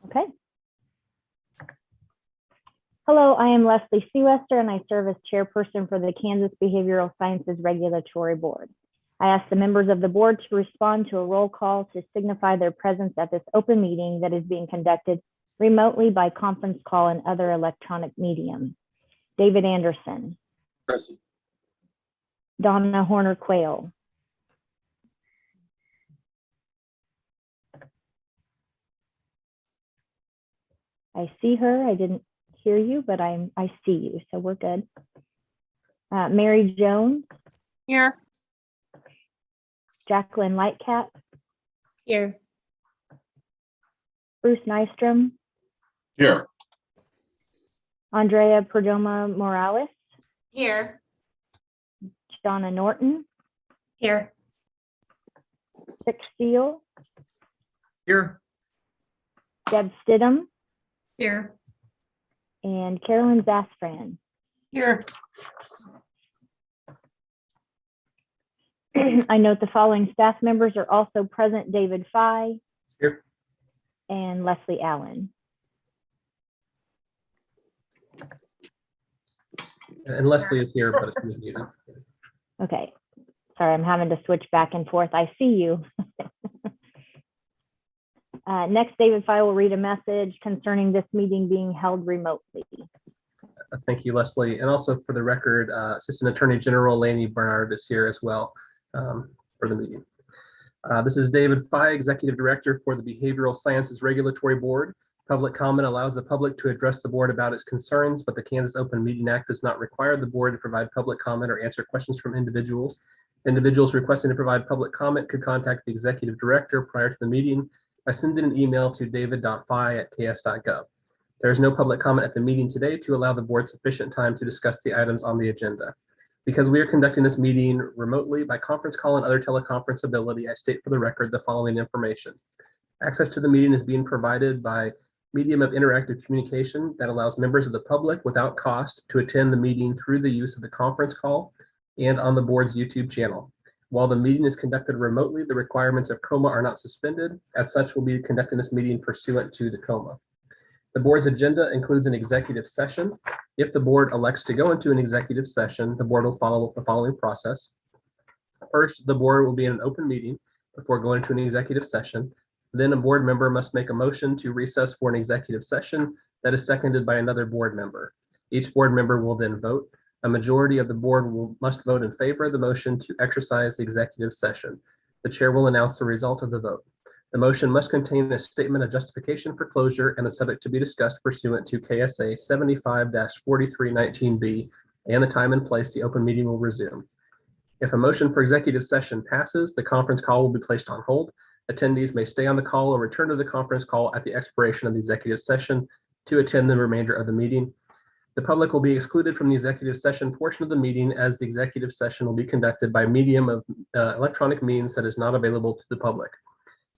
Okay. Hello, I am Leslie Seawester, and I serve as chairperson for the Kansas Behavioral Sciences Regulatory Board. I ask the members of the board to respond to a roll call to signify their presence at this open meeting that is being conducted remotely by conference call and other electronic medium. David Anderson. Present. Donna Horner-Quayle. I see her. I didn't hear you, but I see you, so we're good. Mary Jones. Here. Jacqueline Lightcap. Here. Bruce Nystrom. Here. Andrea Perdomo Morales. Here. Donna Norton. Here. Rick Steele. Here. Deb Stidham. Here. And Carolyn Zasfran. Here. I note the following staff members are also present: David Fye. Here. And Leslie Allen. And Leslie is here, but she's muted. Okay. Sorry, I'm having to switch back and forth. I see you. Next, David Fye will read a message concerning this meeting being held remotely. Thank you, Leslie. And also for the record, Assistant Attorney General Laney Bernard is here as well for the meeting. This is David Fye, Executive Director for the Behavioral Sciences Regulatory Board. Public comment allows the public to address the board about its concerns, but the Kansas Open Meeting Act does not require the board to provide public comment or answer questions from individuals. Individuals requesting to provide public comment could contact the Executive Director prior to the meeting by sending an email to david.fye@ks.gov. There is no public comment at the meeting today to allow the board sufficient time to discuss the items on the agenda. Because we are conducting this meeting remotely by conference call and other teleconference ability, I state for the record the following information. Access to the meeting is being provided by medium of interactive communication that allows members of the public without cost to attend the meeting through the use of the conference call and on the board's YouTube channel. While the meeting is conducted remotely, the requirements of COMA are not suspended. As such, we'll be conducting this meeting pursuant to the COMA. The board's agenda includes an executive session. If the board elects to go into an executive session, the board will follow the following process. First, the board will be in an open meeting before going to an executive session. Then a board member must make a motion to recess for an executive session that is seconded by another board member. Each board member will then vote. A majority of the board must vote in favor of the motion to exercise the executive session. The chair will announce the result of the vote. The motion must contain a statement of justification for closure and is subject to be discussed pursuant to KSA 75-4319B and the time and place the open meeting will resume. If a motion for executive session passes, the conference call will be placed on hold. Attendees may stay on the call or return to the conference call at the expiration of the executive session to attend the remainder of the meeting. The public will be excluded from the executive session portion of the meeting as the executive session will be conducted by medium of electronic means that is not available to the public.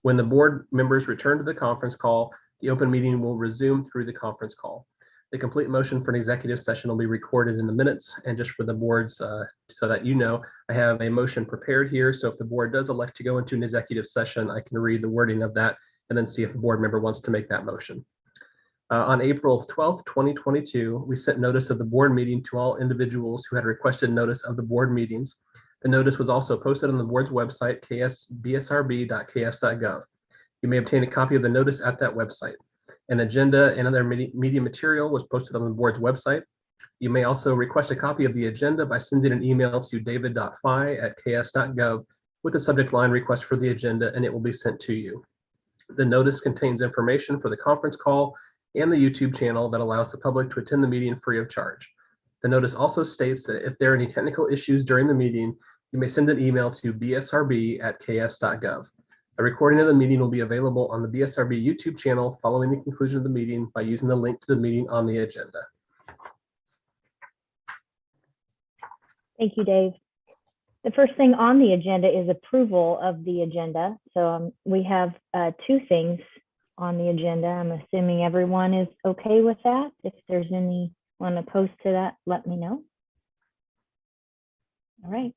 When the board members return to the conference call, the open meeting will resume through the conference call. The complete motion for an executive session will be recorded in the minutes, and just for the boards, so that you know, I have a motion prepared here. So if the board does elect to go into an executive session, I can read the wording of that and then see if a board member wants to make that motion. On April 12th, 2022, we sent notice of the board meeting to all individuals who had requested notice of the board meetings. The notice was also posted on the board's website, bsrb.ks.gov. You may obtain a copy of the notice at that website. An agenda and other media material was posted on the board's website. You may also request a copy of the agenda by sending an email to david.fye@ks.gov with the subject line request for the agenda, and it will be sent to you. The notice contains information for the conference call and the YouTube channel that allows the public to attend the meeting free of charge. The notice also states that if there are any technical issues during the meeting, you may send an email to bsrb@ks.gov. A recording of the meeting will be available on the BSRB YouTube channel following the conclusion of the meeting by using the link to the meeting on the agenda. Thank you, Dave. The first thing on the agenda is approval of the agenda. So we have two things on the agenda. I'm assuming everyone is okay with that. If there's anyone opposed to that, let me know. All right.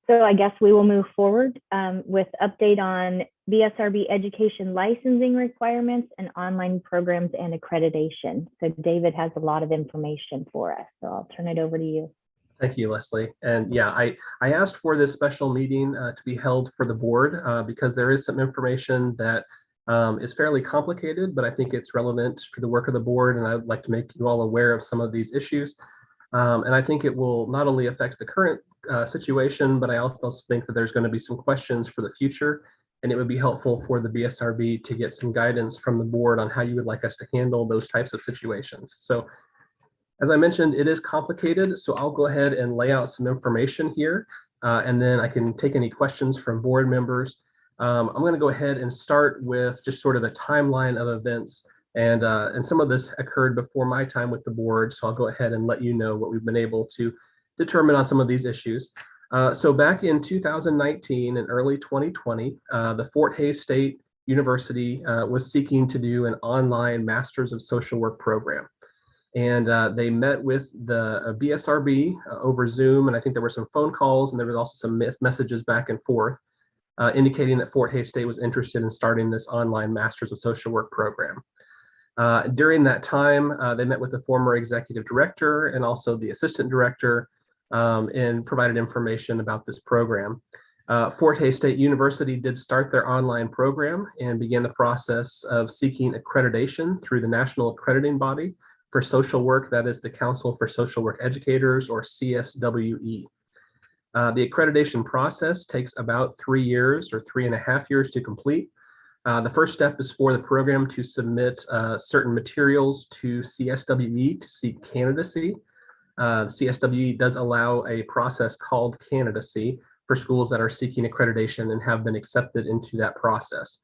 So I guess we will move forward with update on BSRB education licensing requirements, and online programs and accreditation. So David has a lot of information for us, so I'll turn it over to you. Thank you, Leslie. And yeah, I asked for this special meeting to be held for the board because there is some information that is fairly complicated, but I think it's relevant for the work of the board, and I'd like to make you all aware of some of these issues. And I think it will not only affect the current situation, but I also think that there's going to be some questions for the future, and it would be helpful for the BSRB to get some guidance from the board on how you would like us to handle those types of situations. So as I mentioned, it is complicated, so I'll go ahead and lay out some information here, and then I can take any questions from board members. I'm going to go ahead and start with just sort of a timeline of events, and some of this occurred before my time with the board, so I'll go ahead and let you know what we've been able to determine on some of these issues. So back in 2019 and early 2020, the Fort Hays State University was seeking to do an online Masters of Social Work program. And they met with the BSRB over Zoom, and I think there were some phone calls, and there was also some messages back and forth indicating that Fort Hays State was interested in starting this online Masters of Social Work program. During that time, they met with the former executive director and also the assistant director and provided information about this program. Fort Hays State University did start their online program and began the process of seeking accreditation through the National Accrediting Body for Social Work, that is the Council for Social Work Educators, or CSWE. The accreditation process takes about 3 years or 3.5 years to complete. The first step is for the program to submit certain materials to CSWE to seek candidacy. CSWE does allow a process called candidacy for schools that are seeking accreditation and have been accepted into that process.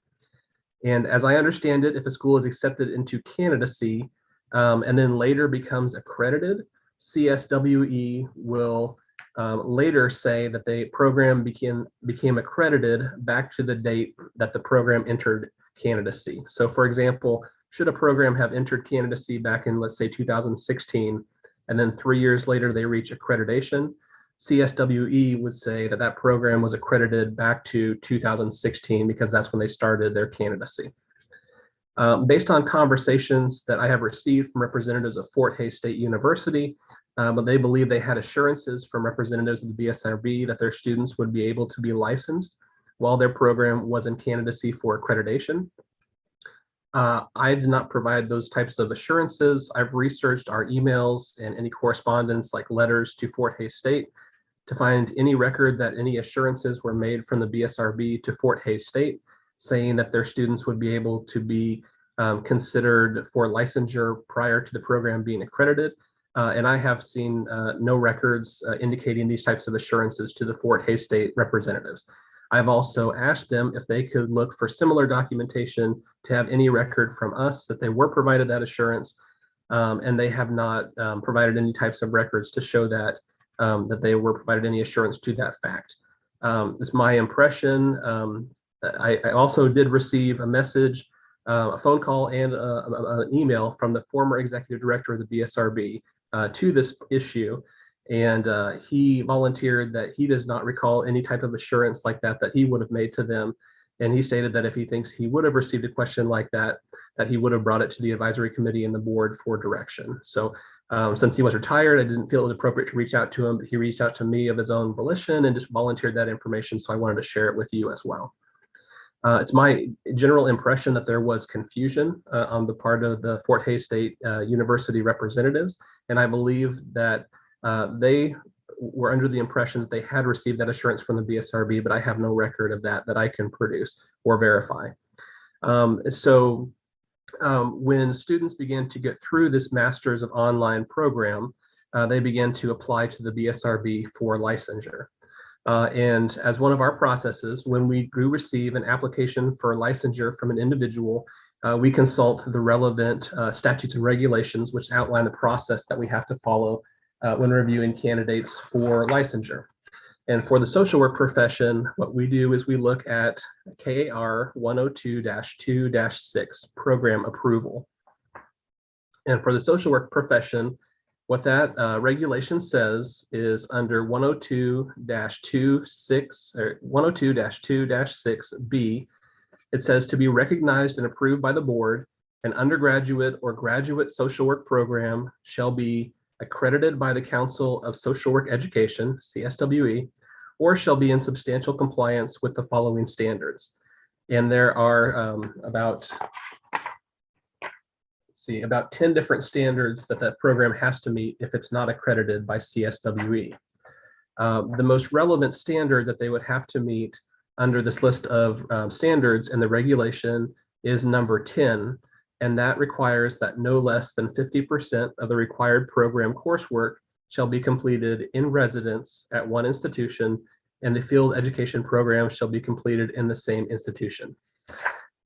And as I understand it, if a school is accepted into candidacy and then later becomes accredited, CSWE will later say that the program became accredited back to the date that the program entered candidacy. So for example, should a program have entered candidacy back in, let's say, 2016, and then 3 years later they reach accreditation, CSWE would say that that program was accredited back to 2016 because that's when they started their candidacy. Based on conversations that I have received from representatives of Fort Hays State University, but they believe they had assurances from representatives of the BSRB that their students would be able to be licensed while their program was in candidacy for accreditation. I did not provide those types of assurances. I've researched our emails and any correspondence, like letters to Fort Hays State, to find any record that any assurances were made from the BSRB to Fort Hays State, saying that their students would be able to be considered for licensure prior to the program being accredited. And I have seen no records indicating these types of assurances to the Fort Hays State representatives. I've also asked them if they could look for similar documentation to have any record from us that they were provided that assurance, and they have not provided any types of records to show that that they were provided any assurance to that fact. It's my impression. I also did receive a message, a phone call, and an email from the former executive director of the BSRB to this issue. And he volunteered that he does not recall any type of assurance like that he would have made to them. And he stated that if he thinks he would have received a question like that he would have brought it to the advisory committee and the board for direction. So since he was retired, I didn't feel it was appropriate to reach out to him, but he reached out to me of his own volition and just volunteered that information. So I wanted to share it with you as well. It's my general impression that there was confusion on the part of the Fort Hays State University representatives, and I believe that they were under the impression that they had received that assurance from the BSRB, but I have no record of that I can produce or verify. When students began to get through this Masters of Online program, they began to apply to the BSRB for licensure. And as one of our processes, when we do receive an application for licensure from an individual, we consult the relevant statutes and regulations which outline the process that we have to follow when reviewing candidates for licensure. And for the social work profession, what we do is we look at KAR 102-2-6 program approval. And for the social work profession, what that regulation says is under 102-2-6 or 102-2-6B, It says to be recognized and approved by the board, an undergraduate or graduate social work program shall be accredited by the Council of Social Work Education, CSWE, or shall be in substantial compliance with the following standards. And there are about 10 different standards that program has to meet if it's not accredited by CSWE. The most relevant standard that they would have to meet under this list of standards in the regulation is number 10, and that requires that no less than 50% of the required program coursework shall be completed in residence at one institution, and the field education program shall be completed in the same institution.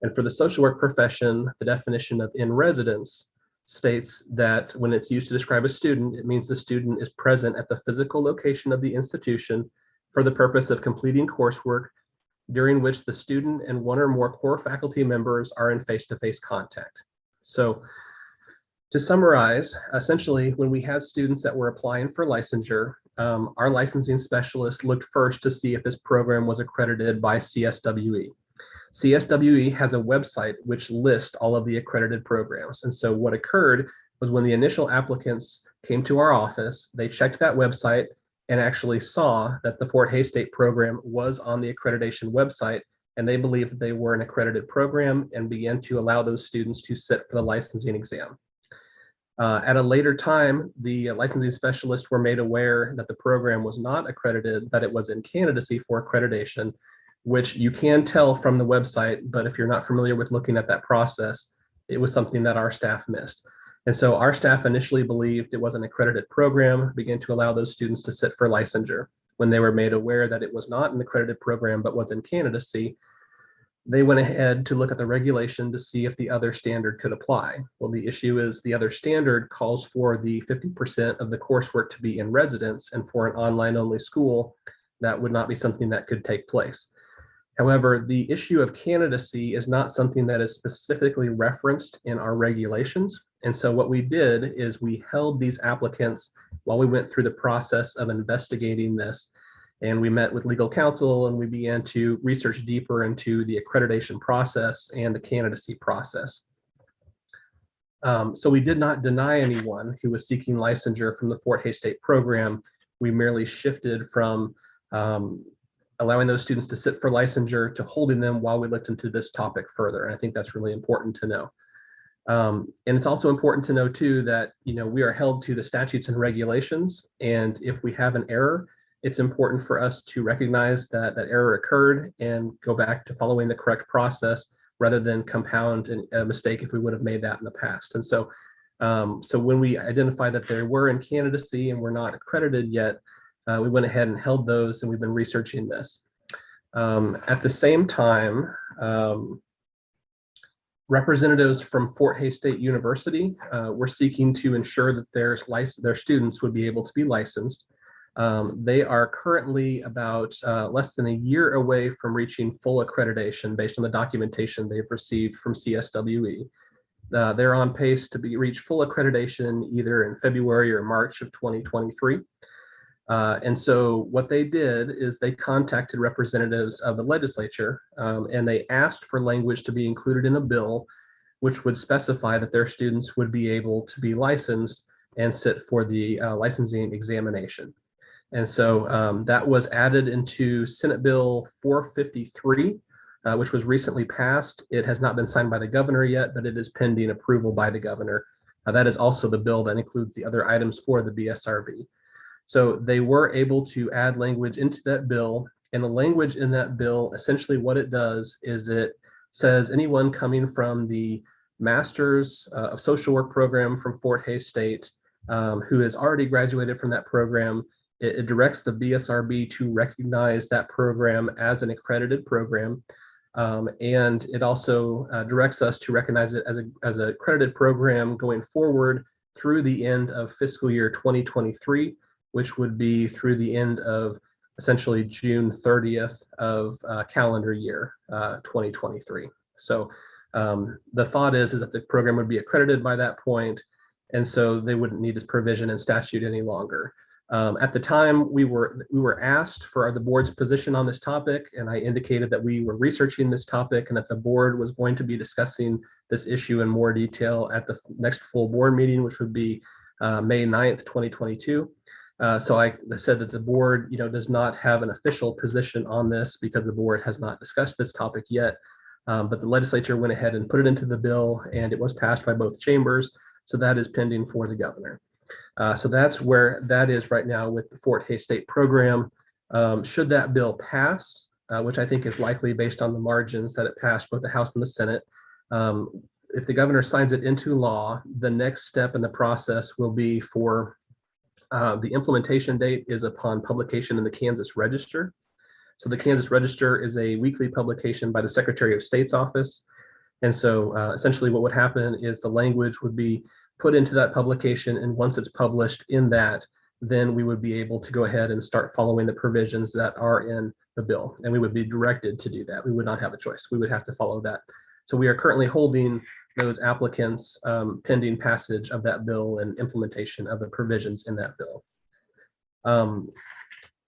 And for the social work profession, the definition of in residence states that when it's used to describe a student, it means the student is present at the physical location of the institution for the purpose of completing coursework during which the student and one or more core faculty members are in face-to-face contact. So to summarize, essentially, when we had students that were applying for licensure, our licensing specialist looked first to see if this program was accredited by CSWE. CSWE has a website which lists all of the accredited programs. And so what occurred was when the initial applicants came to our office, they checked that website and actually saw that the Fort Hays State program was on the accreditation website, and they believed that they were an accredited program and began to allow those students to sit for the licensing exam. At a later time, the licensing specialists were made aware that the program was not accredited, that it was in candidacy for accreditation, which you can tell from the website, but if you're not familiar with looking at that process, it was something that our staff missed. And so our staff initially believed it was an accredited program, began to allow those students to sit for licensure. When they were made aware that it was not an accredited program, but was in candidacy, they went ahead to look at the regulation to see if the other standard could apply. Well, the issue is the other standard calls for the 50% of the coursework to be in residence, and for an online only school, that would not be something that could take place. However, the issue of candidacy is not something that is specifically referenced in our regulations. And so what we did is we held these applicants while we went through the process of investigating this. And we met with legal counsel and we began to research deeper into the accreditation process and the candidacy process. So we did not deny anyone who was seeking licensure from the Fort Hays State program. We merely shifted from allowing those students to sit for licensure to holding them while we looked into this topic further. And I think that's really important to know. And it's also important to know too that, we are held to the statutes and regulations. And if we have an error, it's important for us to recognize that that error occurred and go back to following the correct process rather than compound a mistake if we would have made that in the past. And so, so when we identified that they were in candidacy and were not accredited yet, we went ahead and held those, and we've been researching this. At the same time, representatives from Fort Hays State University were seeking to ensure that their students would be able to be licensed. They are currently about less than a year away from reaching full accreditation based on the documentation they've received from CSWE. They're on pace to reach full accreditation either in February or March of 2023. And so what they did is they contacted representatives of the legislature and they asked for language to be included in a bill which would specify that their students would be able to be licensed and sit for the licensing examination. And so that was added into Senate Bill 453, which was recently passed. It has not been signed by the governor yet, but it is pending approval by the governor. That is also the bill that includes the other items for the Bsrb. So they were able to add language into that bill, and the language in that bill, essentially what it does is it says anyone coming from the Masters of Social Work program from Fort Hays State who has already graduated from that program, it directs the Bsrb to recognize that program as an accredited program. And it also directs us to recognize it as an accredited program going forward through the end of fiscal year 2023, which would be through the end of essentially June 30th of calendar year 2023. So the thought is that the program would be accredited by that point, and so they wouldn't need this provision in statute any longer. At the time, we were asked for the board's position on this topic, and I indicated that we were researching this topic and that the board was going to be discussing this issue in more detail at the next full board meeting, which would be May 9th, 2022. So I said that the board, does not have an official position on this because the board has not discussed this topic yet. But the legislature went ahead and put it into the bill, and it was passed by both chambers. So that is pending for the governor. So that's where that is right now with the Fort Hays State program. Should that bill pass, which I think is likely based on the margins that it passed both the House and the Senate, if the governor signs it into law, the next step in the process will be for the implementation date is upon publication in the Kansas Register. So the Kansas Register is a weekly publication by the Secretary of State's office. And so essentially what would happen is the language would be put into that publication. And once it's published in that, then we would be able to go ahead and start following the provisions that are in the bill. And we would be directed to do that. We would not have a choice. We would have to follow that. So we are currently holding those applicants pending passage of that bill and implementation of the provisions in that bill.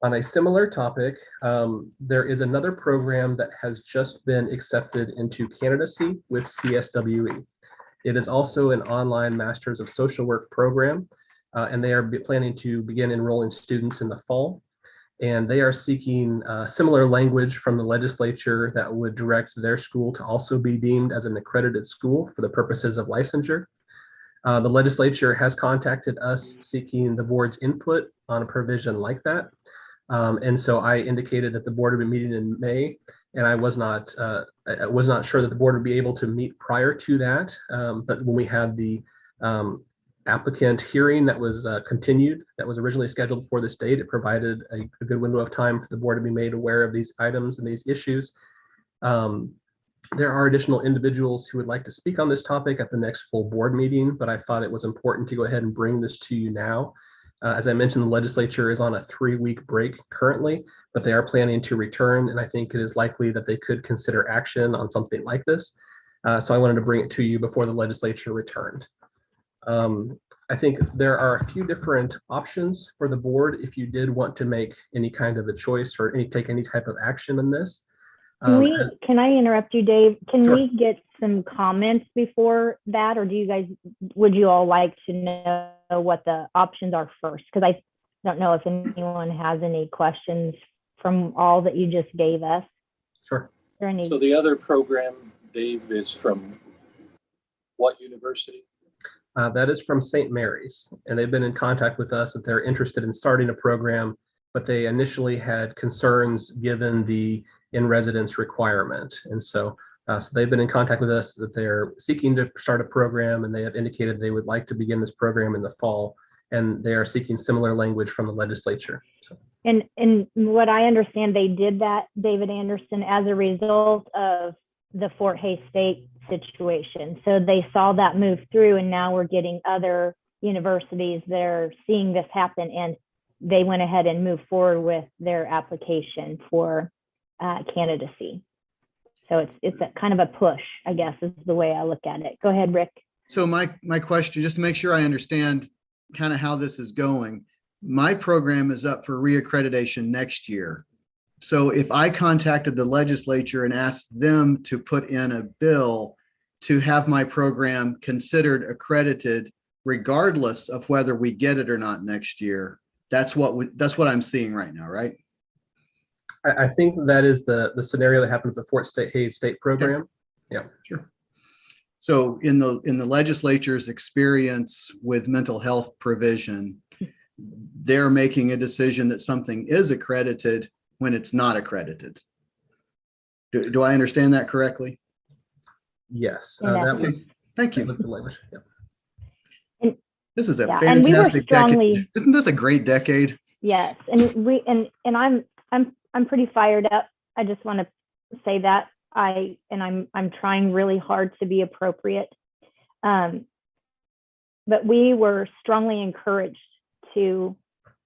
On a similar topic, there is another program that has just been accepted into candidacy with CSWE. It is also an online Masters of Social Work program, and they are planning to begin enrolling students in the fall. And they are seeking similar language from the legislature that would direct their school to also be deemed as an accredited school for the purposes of licensure. The legislature has contacted us seeking the board's input on a provision like that. And so I indicated that the board would be meeting in May, and I was not sure that the board would be able to meet prior to that. But when we had the applicant hearing that was continued, that was originally scheduled for this date, it provided a good window of time for the board to be made aware of these items and these issues. There are additional individuals who would like to speak on this topic at the next full board meeting, but I thought it was important to go ahead and bring this to you now. As I mentioned, the legislature is on a 3-week break currently, but they are planning to return, and I think it is likely that they could consider action on something like this. So I wanted to bring it to you before the legislature returned. I think there are a few different options for the board if you did want to make any kind of a choice or take any type of action in this. Can I interrupt you, Dave? Can Sure. we get some comments before that, or would you all like to know what the options are first? Because I don't know if anyone has any questions from all that you just gave us. Sure. So the other program, Dave, is from what university? That is from St. Mary's, and they've been in contact with us that they're interested in starting a program, but they initially had concerns given the in-residence requirement. And so they've been in contact with us that they're seeking to start a program, and they have indicated they would like to begin this program in the fall, and they are seeking similar language from the legislature. So. And what I understand, they did that, David Anderson, as a result of the Fort Hays State situation. So they saw that move through, and now we're getting other universities that are seeing this happen, and they went ahead and moved forward with their application for candidacy. So it's a kind of a push, I guess, is the way I look at it. Go ahead, Rick. So my question, just to make sure I understand kind of how this is going, my program is up for reaccreditation next year. So if I contacted the legislature and asked them to put in a bill to have my program considered accredited, regardless of whether we get it or not next year, that's what I'm seeing right now, right? I think that is the scenario that happened with the Fort Hays State program. Okay. Yeah, sure. So in the legislature's experience with mental health provision, they're making a decision that something is accredited when it's not accredited. Do I understand that correctly? Yes, Yeah. that was. Thank you. That was the language. Yeah. This is a and we were fantastic strongly, decade. Isn't this a great decade? yes, and I'm pretty fired up. I just want to say that I'm trying really hard to be appropriate, but we were strongly encouraged to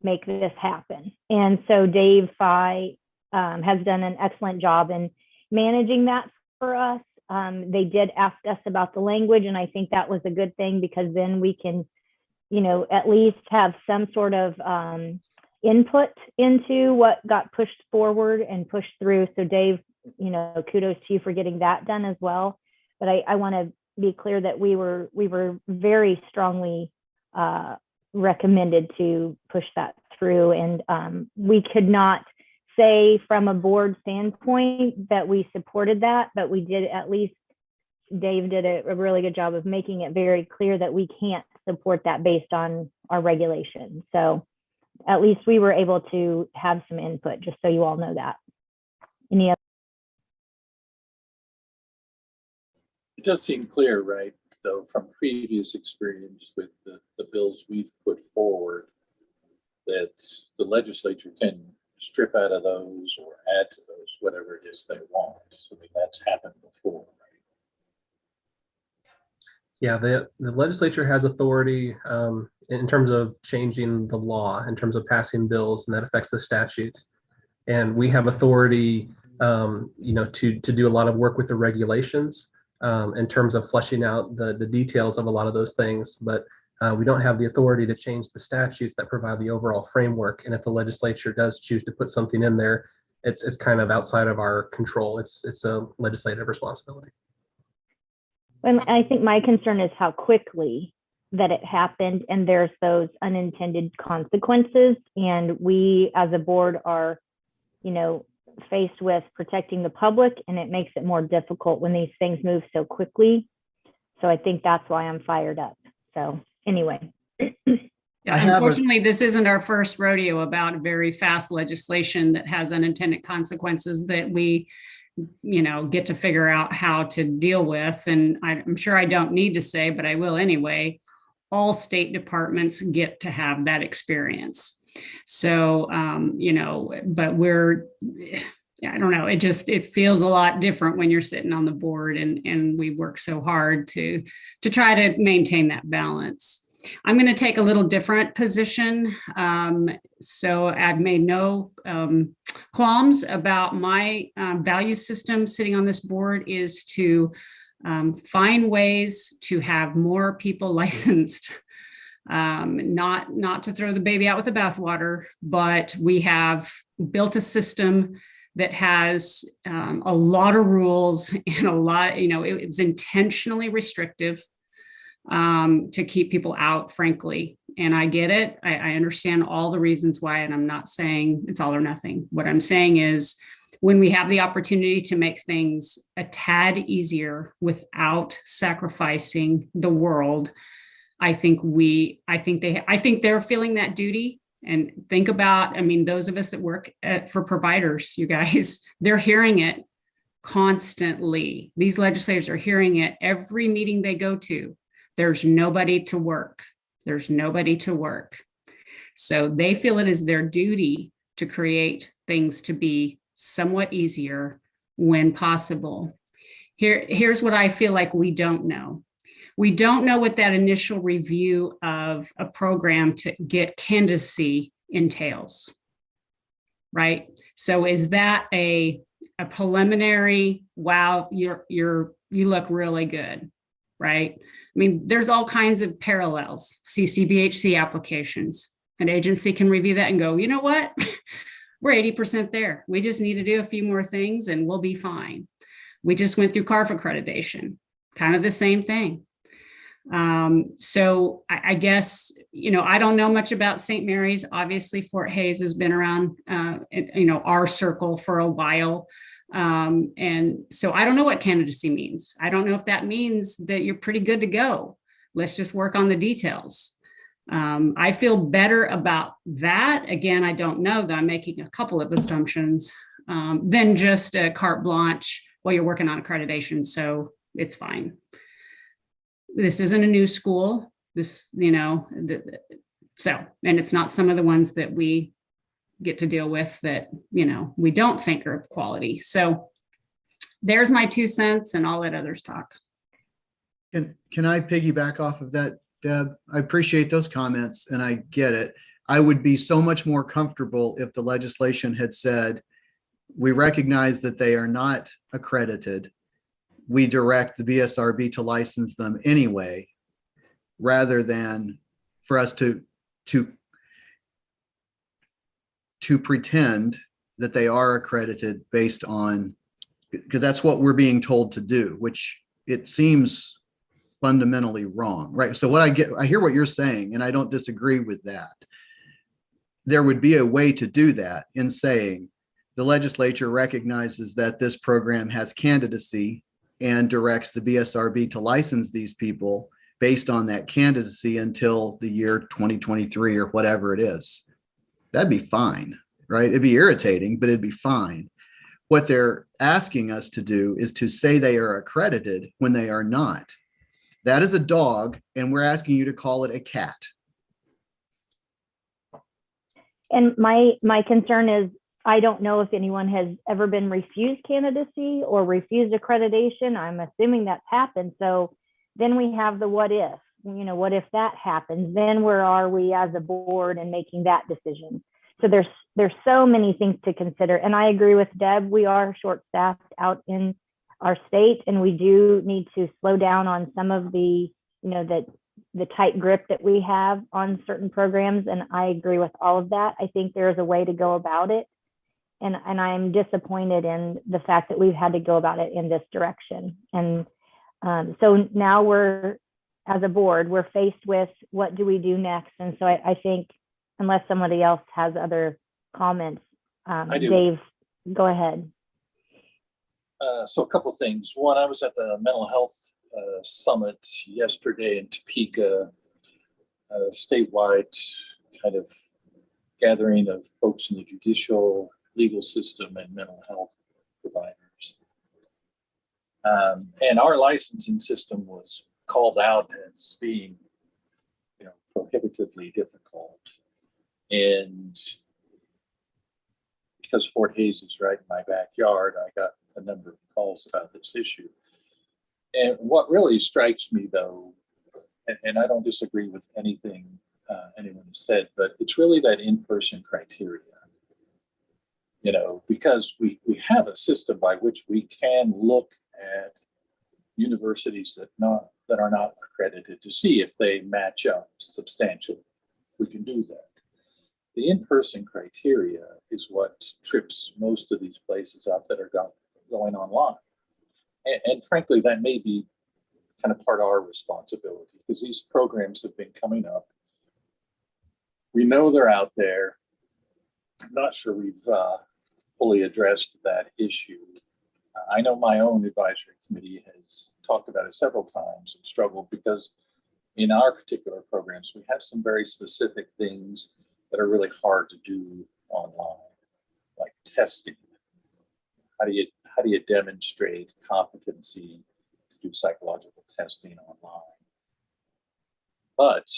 make this happen, and so Dave Fye has done an excellent job in managing that for us. They did ask us about the language, and I think that was a good thing, because then we can at least have some sort of input into what got pushed forward and pushed through. So Dave, kudos to you for getting that done as well. But I want to be clear that we were very strongly recommended to push that through. And we could not say from a board standpoint that we supported that, but we did, at least Dave did a really good job of making it very clear that we can't support that based on our regulation. So at least we were able to have some input, just so you all know that. Any other? It does seem clear, right, though, from previous experience with the bills we've put forward, that the legislature can strip out of those or add to those, whatever it is they want. So I mean, that's happened before, right? Yeah, the legislature has authority in terms of changing the law, in terms of passing bills, and that affects the statutes. And we have authority, to do a lot of work with the regulations in terms of fleshing out the details of a lot of those things. But we don't have the authority to change the statutes that provide the overall framework. And if the legislature does choose to put something in there, it's kind of outside of our control. It's a legislative responsibility. And I think my concern is how quickly that it happened, and there's those unintended consequences. And we as a board are, faced with protecting the public, and it makes it more difficult when these things move so quickly. So I think that's why I'm fired up. So anyway. Yeah, unfortunately, this isn't our first rodeo about very fast legislation that has unintended consequences that we get to figure out how to deal with. And I'm sure I don't need to say, but I will anyway, all state departments get to have that experience. So, but I don't know, it feels a lot different when you're sitting on the board, and we work so hard to try to maintain that balance. I'm going to take a little different position. So I've made no qualms about my value system sitting on this board is to find ways to have more people licensed. Not to throw the baby out with the bathwater, but we have built a system that has a lot of rules and a lot, it was intentionally restrictive to keep people out, frankly. And I get it. I understand all the reasons why, and I'm not saying it's all or nothing. What I'm saying is when we have the opportunity to make things a tad easier without sacrificing the world, I think they're feeling that duty. And think about, those of us that work for providers, you guys, they're hearing it constantly. These legislators are hearing it every meeting they go to. There's nobody to work. There's nobody to work. So they feel it is their duty to create things to be somewhat easier when possible. Here's what I feel like we don't know. We don't know what that initial review of a program to get candidacy entails, right? So is that a preliminary, wow, you look really good, right? There's all kinds of parallels, CCBHC applications. An agency can review that and go, you know what? We're 80% there. We just need to do a few more things and we'll be fine. We just went through CARF accreditation, kind of the same thing. So I guess, I don't know much about St. Mary's. Obviously, Fort Hays has been around, our circle for a while. And so I don't know what candidacy means. I don't know if that means that you're pretty good to go. Let's just work on the details. I feel better about that. Again, I don't know that I'm making a couple of assumptions than just a carte blanche. Well, you're working on accreditation, so it's fine. This isn't a new school. And it's not some of the ones that we get to deal with that, we don't think are of quality. So there's my 2 cents, and I'll let others talk. Can I piggyback off of that, Deb? I appreciate those comments and I get it. I would be so much more comfortable if the legislation had said, we recognize that they are not accredited. We direct the Bsrb to license them anyway, rather than for us to pretend that they are accredited based on, because that's what we're being told to do, which it seems fundamentally wrong, right? So I hear what you're saying, and I don't disagree with that. There would be a way to do that in saying the legislature recognizes that this program has candidacy and directs the BSRB to license these people based on that candidacy until the year 2023 or whatever it is. That'd be fine, right? It'd be irritating, but it'd be fine. What they're asking us to do is to say they are accredited when they are not. That is a dog, and we're asking you to call it a cat. And my concern is, I don't know if anyone has ever been refused candidacy or refused accreditation. I'm assuming that's happened. So then we have the what if, what if that happens? Then where are we as a board in making that decision? So there's so many things to consider. And I agree with Deb, we are short-staffed out in our state, and we do need to slow down on some of the, the tight grip that we have on certain programs. And I agree with all of that. I think there's a way to go about it. And I'm disappointed in the fact that we've had to go about it in this direction. And so now as a board, we're faced with what do we do next? And so I think, unless somebody else has other comments, I do. Dave, go ahead. So a couple of things. One, I was at the mental health summit yesterday in Topeka, statewide kind of gathering of folks in the judicial, legal system, and mental health providers. And our licensing system was called out as being, prohibitively difficult. And because Fort Hays is right in my backyard, I got a number of calls about this issue. And what really strikes me, though, and I don't disagree with anything anyone has said, but it's really that in-person criteria. Because we have a system by which we can look at universities that are not accredited to see if they match up substantially. We can do that. The in-person criteria is what trips most of these places up that are going online. And frankly, that may be kind of part of our responsibility, because these programs have been coming up. We know they're out there. I'm not sure we've fully addressed that issue. I know my own advisory committee has talked about it several times and struggled because in our particular programs, we have some very specific things that are really hard to do online, like testing. How do you demonstrate competency to do psychological testing online? But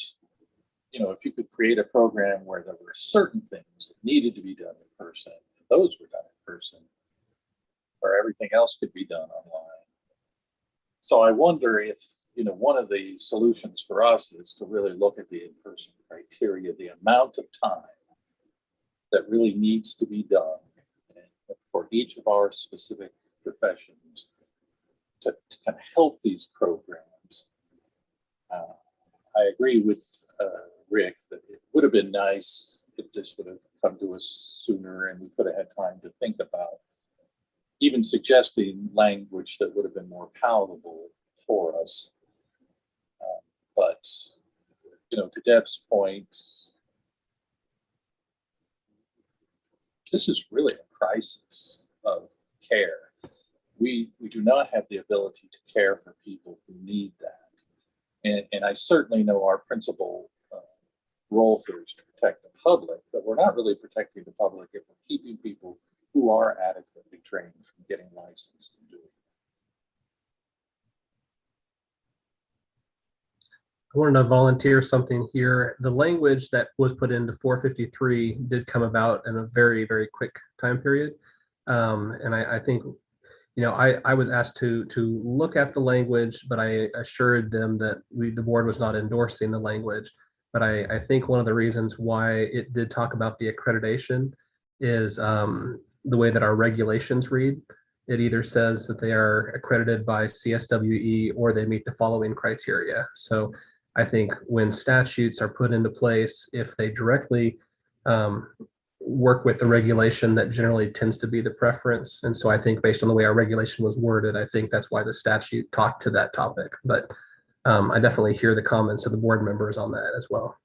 if you could create a program where there were certain things that needed to be done in person, those were done in person, or everything else could be done online. So I wonder if one of the solutions for us is to really look at the in-person criteria, the amount of time that really needs to be done for each of our specific professions to kind of help these programs. I agree with Rick that it would have been nice if this would have come to us sooner and we could have had time to think about even suggesting language that would have been more palatable for us. But to Deb's point, this is really a crisis of care. We do not have the ability to care for people who need that. And I certainly know our principal role here is to protect the public, but we're not really protecting the public if we're keeping people who are adequately trained from getting licensed and doing it. I wanted to volunteer something here. The language that was put into 453 did come about in a very, very quick time period. And I think, I was asked to look at the language, but I assured them that the board was not endorsing the language. But I think one of the reasons why it did talk about the accreditation is the way that our regulations read. It either says that they are accredited by CSWE or they meet the following criteria. So I think when statutes are put into place, if they directly work with the regulation, that generally tends to be the preference. And so I think based on the way our regulation was worded, I think that's why the statute talked to that topic. But I definitely hear the comments of the board members on that as well.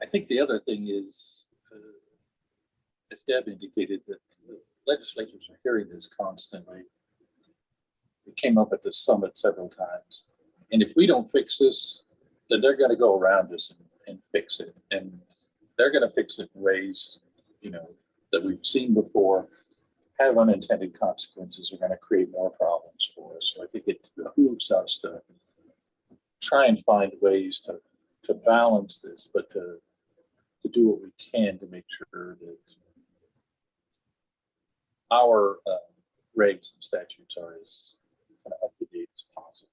I think the other thing is, as Deb indicated, that the legislatures are hearing this constantly. It came up at the summit several times. And if we don't fix this, then they're going to go around us and fix it. And they're going to fix it in ways, that we've seen before, have unintended consequences, are going to create more problems for us. So I think it behooves us to try and find ways to balance this, but to do what we can to make sure that our regs and statutes are as kind of up to date as possible.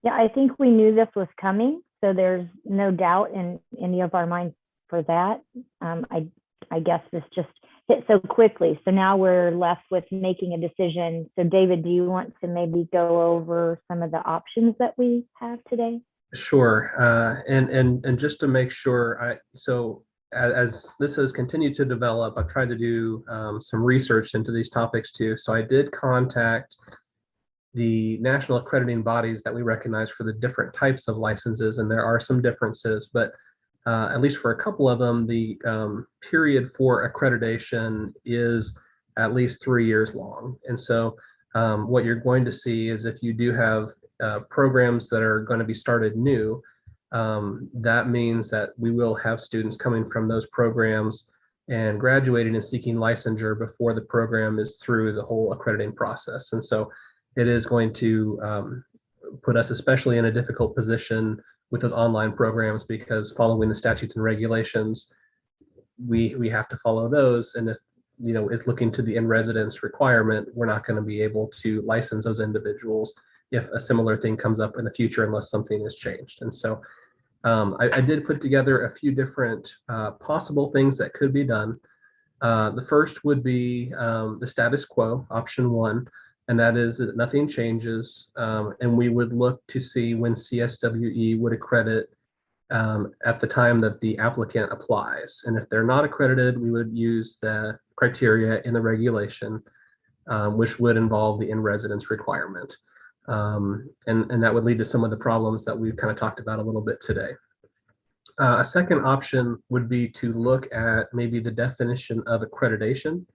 Yeah, I think we knew this was coming, so there's no doubt in any of our minds for that. I guess this just hit so quickly. So now we're left with making a decision. So David, do you want to maybe go over some of the options that we have today? Sure. And just to make sure, as this has continued to develop, I've tried to do some research into these topics too. So I did contact the national accrediting bodies that we recognize for the different types of licenses, and there are some differences, but at least for a couple of them, the period for accreditation is at least 3 years long. And so what you're going to see is if you do have programs that are going to be started new, that means that we will have students coming from those programs and graduating and seeking licensure before the program is through the whole accrediting process. And so it is going to put us especially in a difficult position with those online programs, because following the statutes and regulations, we have to follow those. And if it's looking to the in-residence requirement, we're not going to be able to license those individuals if a similar thing comes up in the future, unless something is changed. And so I did put together a few different possible things that could be done. The first would be the status quo, option one, and that is that nothing changes, and we would look to see when CSWE would accredit at the time that the applicant applies. And if they're not accredited, we would use the criteria in the regulation, which would involve the in-residence requirement. And that would lead to some of the problems that we've kind of talked about a little bit today. A second option would be to look at maybe the definition of accreditation,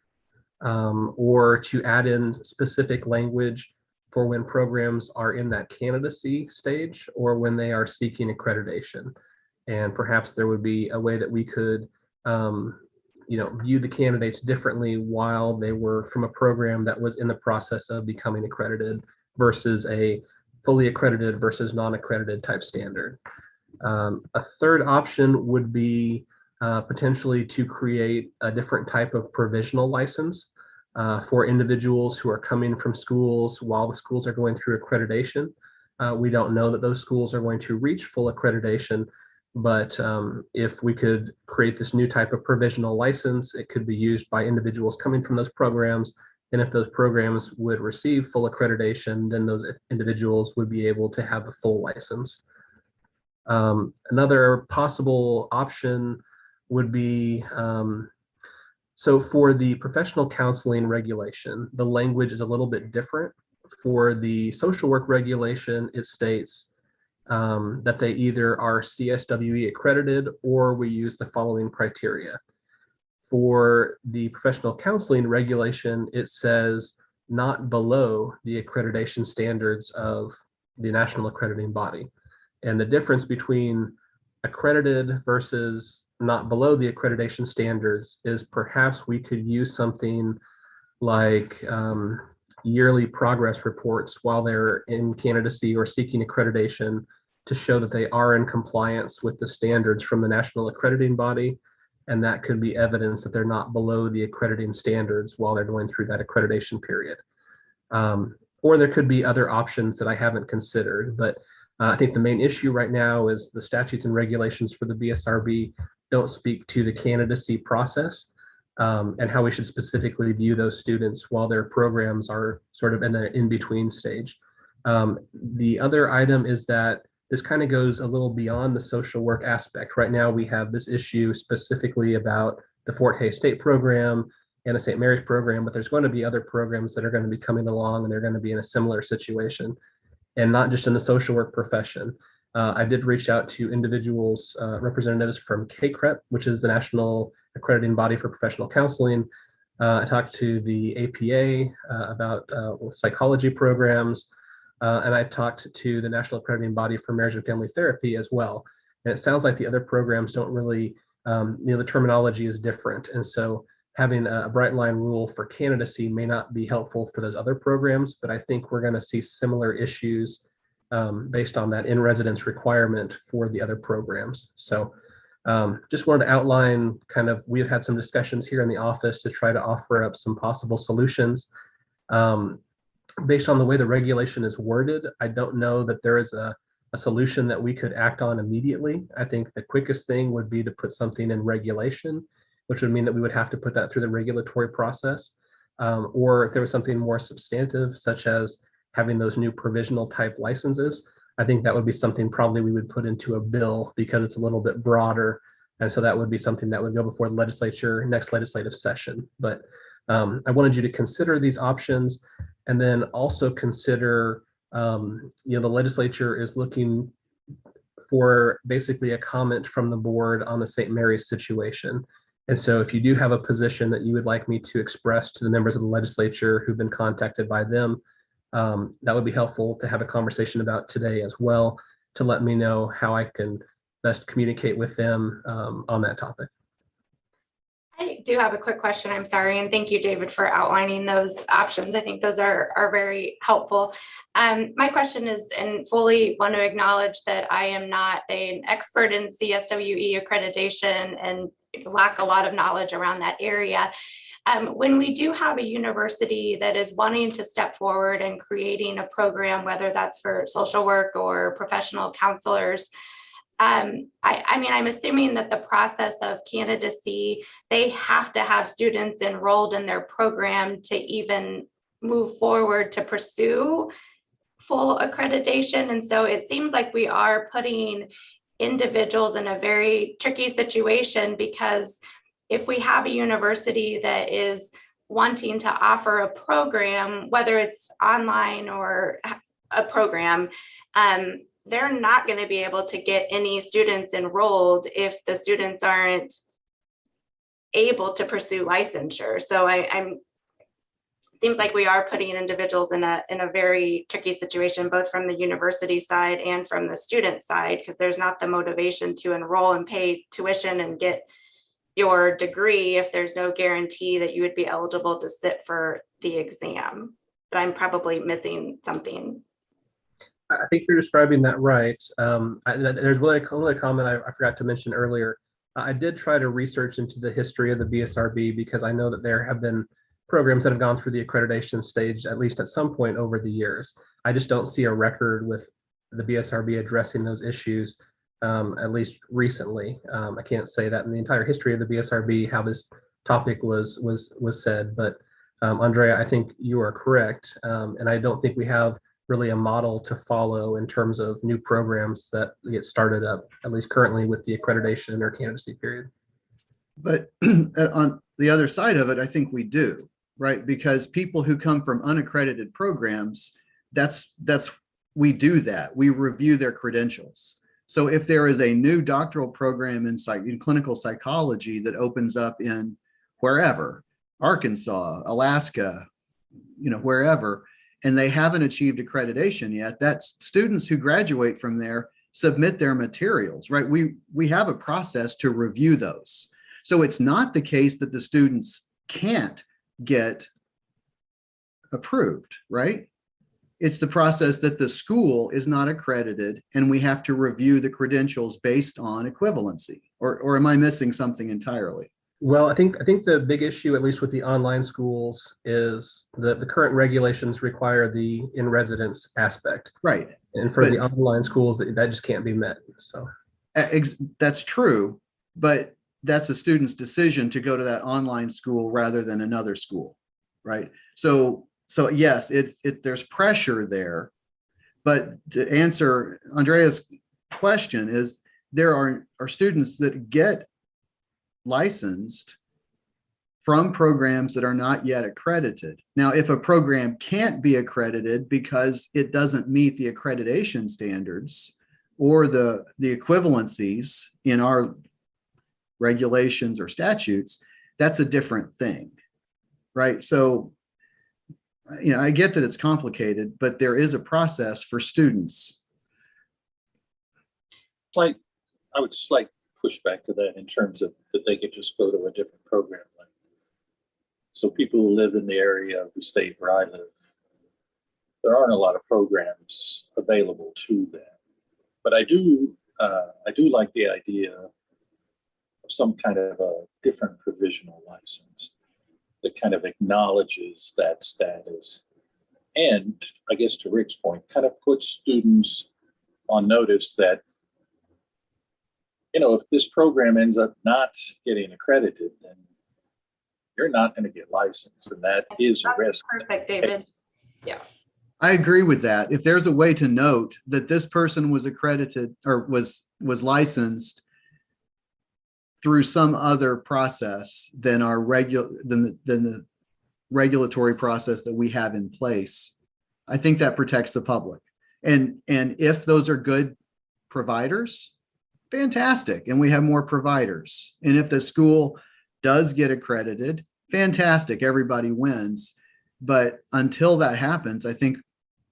or to add in specific language for when programs are in that candidacy stage or when they are seeking accreditation. And perhaps there would be a way that we could view the candidates differently while they were from a program that was in the process of becoming accredited versus a fully accredited versus non-accredited type standard. A third option would be potentially to create a different type of provisional license for individuals who are coming from schools while the schools are going through accreditation. We don't know that those schools are going to reach full accreditation, but if we could create this new type of provisional license, it could be used by individuals coming from those programs. And if those programs would receive full accreditation, then those individuals would be able to have a full license. Another possible option would be, so for the professional counseling regulation, the language is a little bit different. For the social work regulation, it states that they either are CSWE accredited or we use the following criteria. For the professional counseling regulation, it says not below the accreditation standards of the national accrediting body. And the difference between accredited versus not below the accreditation standards is perhaps we could use something like yearly progress reports while they're in candidacy or seeking accreditation to show that they are in compliance with the standards from the national accrediting body. And that could be evidence that they're not below the accrediting standards while they're going through that accreditation period. Or there could be other options that I haven't considered, but I think the main issue right now is the statutes and regulations for the Bsrb don't speak to the candidacy process and how we should specifically view those students while their programs are sort of in the in-between stage. The other item is that this kind of goes a little beyond the social work aspect. Right now, we have this issue specifically about the Fort Hays State program and the St. Mary's program, but there's going to be other programs that are going to be coming along, and they're going to be in a similar situation, and not just in the social work profession. I did reach out to individuals, representatives from CACREP, which is the National Accrediting Body for Professional Counseling. I talked to the APA about psychology programs, and I talked to the National Accrediting Body for Marriage and Family Therapy as well. And it sounds like the other programs don't really, the terminology is different. And so having a bright line rule for candidacy may not be helpful for those other programs, but I think we're going to see similar issues based on that in-residence requirement for the other programs. So just wanted to outline kind of, we've had some discussions here in the office to try to offer up some possible solutions. Based on the way the regulation is worded, I don't know that there is a solution that we could act on immediately. I think the quickest thing would be to put something in regulation, which would mean that we would have to put that through the regulatory process. Or if there was something more substantive, such as having those new provisional type licenses, I think that would be something probably we would put into a bill because it's a little bit broader. And so that would be something that would go before the legislature next legislative session. But I wanted you to consider these options, and then also consider, the legislature is looking for basically a comment from the board on the St. Mary's situation. And so if you do have a position that you would like me to express to the members of the legislature who've been contacted by them, that would be helpful to have a conversation about today as well, to let me know how I can best communicate with them on that topic. I do have a quick question. I'm sorry. And thank you, David, for outlining those options. I think those are very helpful. My question is, and fully want to acknowledge that I am not an expert in CSWE accreditation and lack a lot of knowledge around that area. When we do have a university that is wanting to step forward and creating a program, whether that's for social work or professional counselors, I'm assuming that the process of candidacy, they have to have students enrolled in their program to even move forward to pursue full accreditation. And so it seems like we are putting individuals in a very tricky situation, because if we have a university that is wanting to offer a program, whether it's online or a program, they're not going to be able to get any students enrolled if the students aren't able to pursue licensure. So seems like we are putting individuals in a very tricky situation, both from the university side and from the student side, because there's not the motivation to enroll and pay tuition and get your degree if there's no guarantee that you would be eligible to sit for the exam. But I'm probably missing something. I think you're describing that right. There's another comment I forgot to mention earlier. I did try to research into the history of the Bsrb, because I know that there have been programs that have gone through the accreditation stage, at least at some point over the years. I just don't see a record with the Bsrb addressing those issues, at least recently. I can't say that in the entire history of the Bsrb how this topic was said, but Andrea, I think you are correct, and I don't think we have really a model to follow in terms of new programs that get started up, at least currently with the accreditation or candidacy period. But on the other side of it, I think we do, right? Because people who come from unaccredited programs, we do that. We review their credentials. So if there is a new doctoral program in clinical psychology that opens up in wherever, Arkansas, Alaska, wherever, and they haven't achieved accreditation yet, that's students who graduate from there submit their materials, right? We have a process to review those. So it's not the case that the students can't get approved, right? It's the process that the school is not accredited and we have to review the credentials based on equivalency, or am I missing something entirely? Well, I think the big issue, at least with the online schools, is the current regulations require the in-residence aspect. Right. And for the online schools, that just can't be met. So that's true, but that's a student's decision to go to that online school rather than another school, right? So yes, there's pressure there, But to answer Andrea's question is, there are students that get licensed from programs that are not yet accredited. Now, if a program can't be accredited because it doesn't meet the accreditation standards or the equivalencies in our regulations or statutes, that's a different thing, right? So, I get that it's complicated, but there is a process for students. I would just like push back to that in terms of that they could just go to a different program. So people who live in the area of the state where I live, there aren't a lot of programs available to them. But I do like the idea of some kind of a different provisional license that kind of acknowledges that status. And I guess to Rick's point, kind of puts students on notice that, if this program ends up not getting accredited, then you're not going to get licensed, and that is a risk. Perfect, David. Yeah. I agree with that. If there's a way to note that this person was accredited or was licensed through some other process than the regulatory process that we have in place, I think that protects the public. And if those are good providers, fantastic, and we have more providers. And if the school does get accredited, fantastic, everybody wins. But until that happens, I think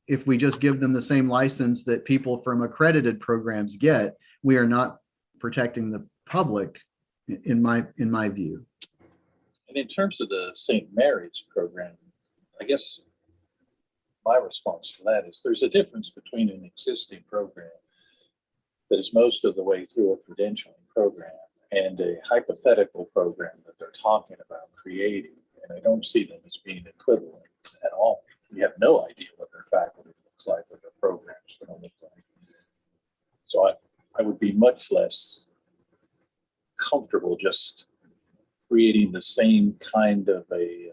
if we just give them the same license that people from accredited programs get, we are not protecting the public, in my view. And in terms of the St. Mary's program, I guess my response to that is there's a difference between an existing program that is most of the way through a credentialing program and a hypothetical program that they're talking about creating. And I don't see them as being equivalent at all. We have no idea what their faculty looks like, what their programs are going to look like. So I would be much less comfortable just creating the same kind of a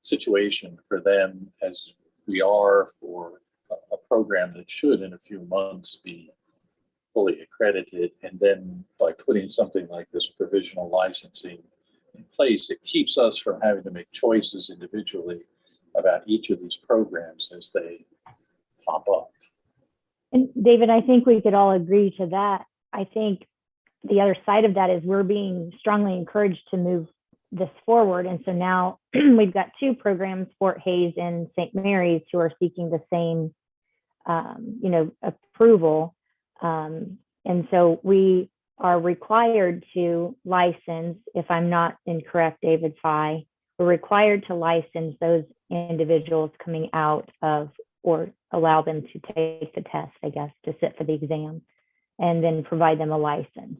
situation for them as we are for a program that should in a few months be fully accredited. And then by putting something like this provisional licensing in place, it keeps us from having to make choices individually about each of these programs as they pop up. And David, I think we could all agree to that. I think the other side of that is we're being strongly encouraged to move this forward. And so now we've got two programs, Fort Hays and St. Mary's, who are seeking the same, approval. And so we are required to license, if I'm not incorrect, David Fye, we're required to license those individuals coming out of, or allow them to take the test, I guess, to sit for the exam, and then provide them a license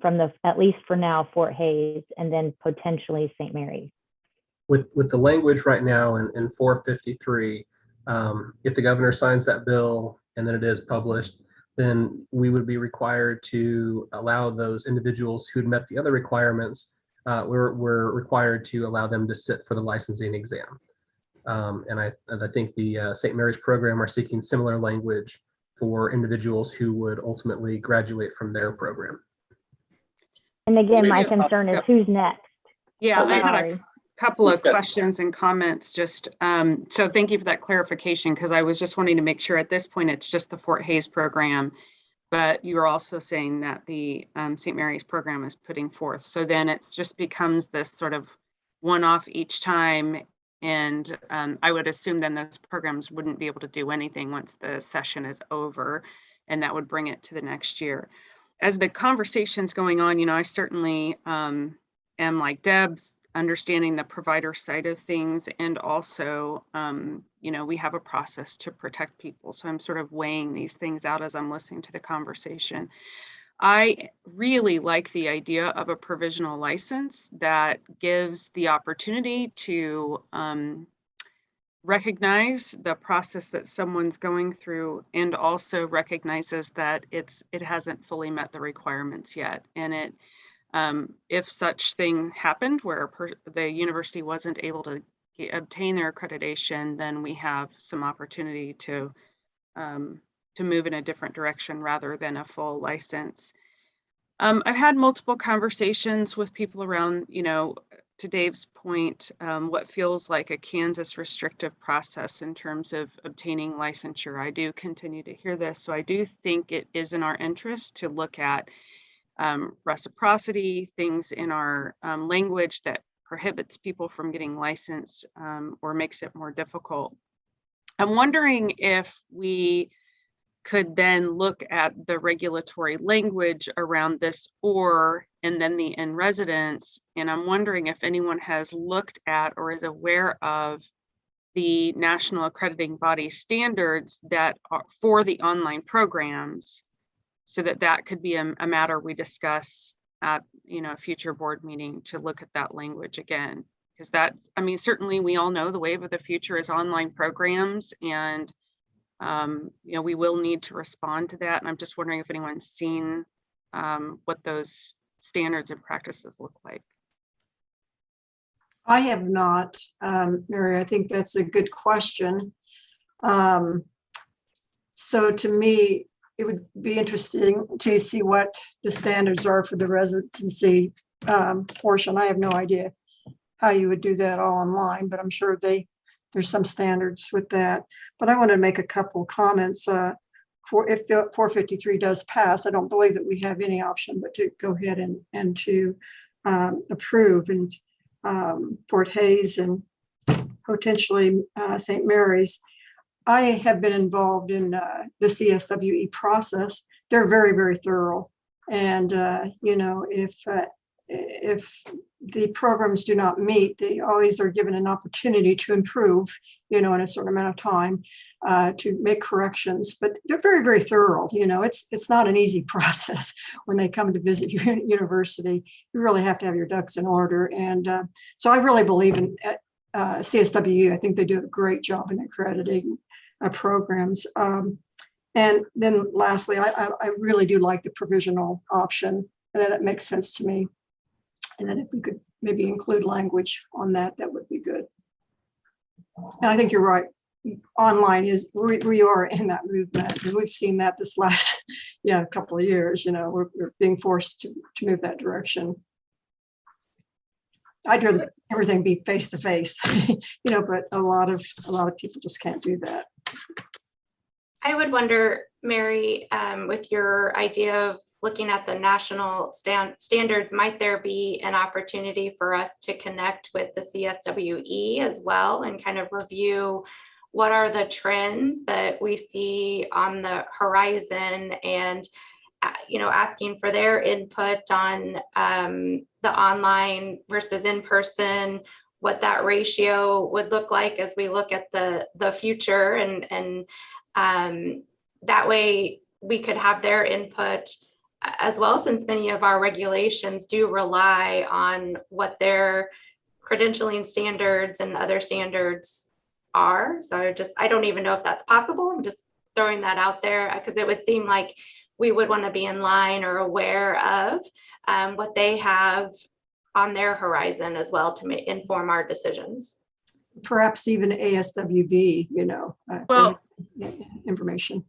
from at least for now, Fort Hays, and then potentially St. Mary's. With the language right now in 453, if the governor signs that bill and then it is published, then we would be required to allow those individuals who'd met the other requirements, we're required to allow them to sit for the licensing exam. And I think the St. Mary's program are seeking similar language for individuals who would ultimately graduate from their program. And again, my concern is who's next. Yeah, I had Sorry. a couple of questions and comments. Just so thank you for that clarification, because I was just wanting to make sure at this point it's just the Fort Hays program, but you're also saying that the St. Mary's program is putting forth. So then it just becomes this sort of one-off each time. And I would assume then those programs wouldn't be able to do anything once the session is over, and that would bring it to the next year. As the conversation's going on, I certainly am like Deb's, understanding the provider side of things, and also, we have a process to protect people. So I'm sort of weighing these things out as I'm listening to the conversation. I really like the idea of a provisional license that gives the opportunity to recognize the process that someone's going through, and also recognizes that it hasn't fully met the requirements yet. And if such thing happened where the university wasn't able to obtain their accreditation, then we have some opportunity to to move in a different direction rather than a full license. I've had multiple conversations with people around, to Dave's point, what feels like a Kansas restrictive process in terms of obtaining licensure. I do continue to hear this. So I do think it is in our interest to look at reciprocity, things in our language that prohibits people from getting licensed or makes it more difficult. I'm wondering if we could then look at the regulatory language around this and then the in residence. And I'm wondering if anyone has looked at or is aware of the national accrediting body standards that are for the online programs, so that could be a matter we discuss at a future board meeting to look at that language again. Because certainly we all know the wave of the future is online programs, and we will need to respond to that. And I'm just wondering if anyone's seen what those standards and practices look like. I have not, Mary. I think that's a good question. So to me, it would be interesting to see what the standards are for the residency portion. I have no idea how you would do that all online, but I'm sure there's some standards with that. But I want to make a couple comments. If the 453 does pass, I don't believe that we have any option but to go ahead and to approve. And Fort Hays and potentially St. Mary's. I have been involved in the CSWE process. They're very, very thorough. And, if the programs do not meet, they always are given an opportunity to improve, in a certain amount of time to make corrections. But they're very, very thorough. It's not an easy process when they come to visit your university. You really have to have your ducks in order. And so I really believe in CSWE. I think they do a great job in accrediting programs. And then lastly, I really do like the provisional option. And that makes sense to me. And then if we could maybe include language on that, that would be good. And I think you're right. Online we are in that movement. And we've seen that this last couple of years. We're being forced to move that direction. I'd rather everything be face to face, but a lot of people just can't do that. I would wonder, Mary, with your idea of looking at the national standards, might there be an opportunity for us to connect with the CSWE as well and kind of review what are the trends that we see on the horizon, and asking for their input on the online versus in person, what that ratio would look like as we look at the future, and that way we could have their input as well, since many of our regulations do rely on what their credentialing standards and other standards are. So I don't even know if that's possible. I'm just throwing that out there because it would seem like we would want to be in line or aware of what they have on their horizon as well to inform our decisions. Perhaps even ASWB, Well, information.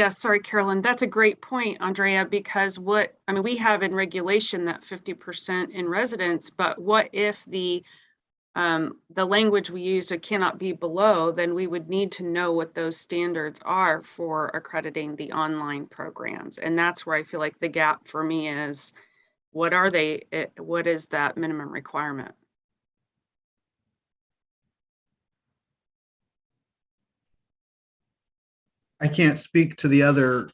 Sorry, Carolyn, that's a great point, Andrea, because we have in regulation that 50% in residence, but what if the language we use cannot be below, then we would need to know what those standards are for accrediting the online programs. And that's where I feel like the gap for me is, what are they? What is that minimum requirement? I can't speak to the other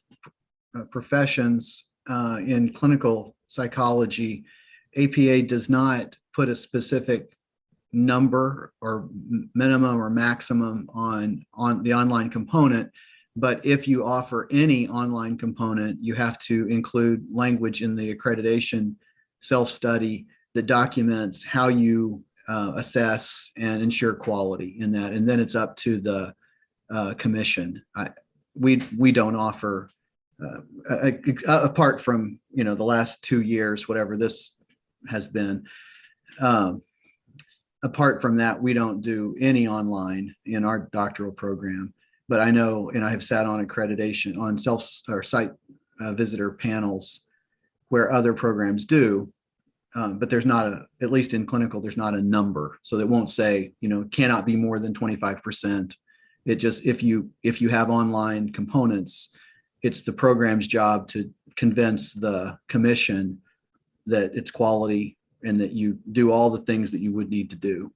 professions in clinical psychology. APA does not put a specific number or minimum or maximum on the online component. But if you offer any online component, you have to include language in the accreditation self-study that documents how you assess and ensure quality in that. And then it's up to the commission. We don't offer, apart from, the last 2 years, whatever this has been, apart from that, we don't do any online in our doctoral program. But I know, and I have sat on accreditation on self or site visitor panels where other programs do. But there's not at least in clinical, there's not a number. So that won't say, cannot be more than 25%. It just, if you have online components, it's the program's job to convince the commission that it's quality and that you do all the things that you would need to do.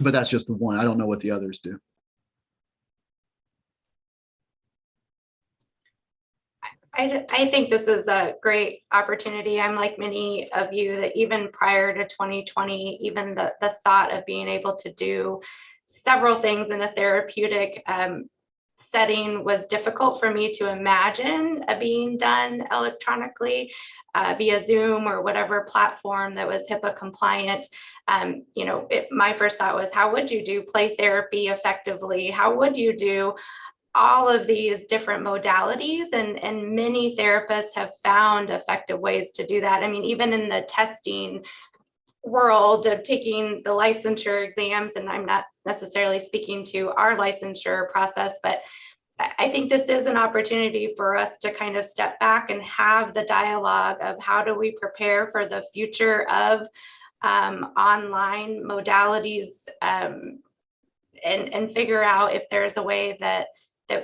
But that's just the one. I don't know what the others do. I think this is a great opportunity. I'm like many of you that even prior to 2020, even the thought of being able to do several things in a therapeutic setting was difficult for me to imagine being done electronically via Zoom or whatever platform that was HIPAA compliant. My first thought was, how would you do play therapy effectively? How would you do all of these different modalities? And many therapists have found effective ways to do that. I mean, even in the testing world of taking the licensure exams, and I'm not necessarily speaking to our licensure process, but I think this is an opportunity for us to kind of step back and have the dialogue of how do we prepare for the future of online modalities, and figure out if there's a way that